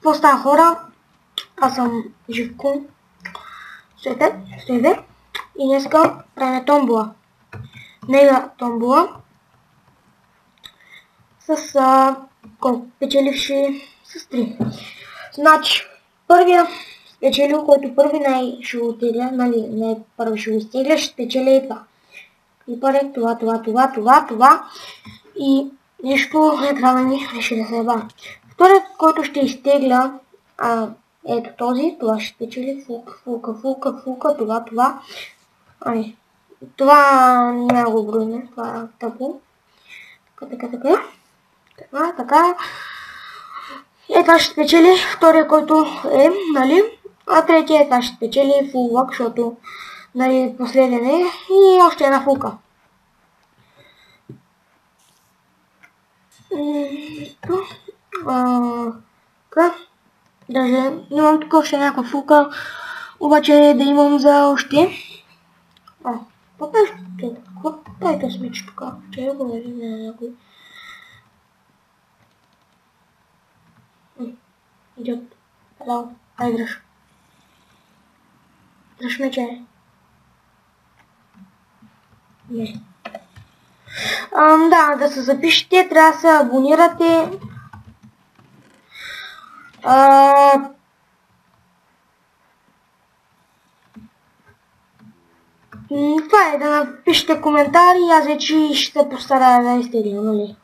Какво става, хора? Аз съм Живко. Стойте. И днеска правим томбола. Мега томбола. С колко печеливши с 3. Значи, първия спечелил, който първи ще го оттегля, нали, не първи ще го изтегля, ще спечеля и това. И първи това. И нещо не трябва да ми реши да се еба. Вторият, който ще изтегля, ето този, това ще спечели фулка, това. Ай, това няма го броиме, това е тъпо. Така. Е, това ще спечели втория, който е, нали? А третия това ще спечели фул лак, защото, нали, последен е. И още една фулка. Така. Даже имам тук още някаква фулка, обаче да имам за още. Какво прави това смич тук? Че го не видим на някой. Идиот. Hello. Ай, дръж. Дръж мече. Не. Да се запишете, трябва да се абонирате. Това е, да напишете коментари и аз вече ще се постарая да изтегля, нали?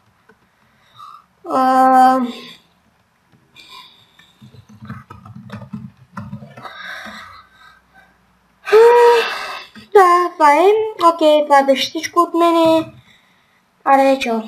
Да, това е. Окей, това беше всичко от мене. Аре, чао.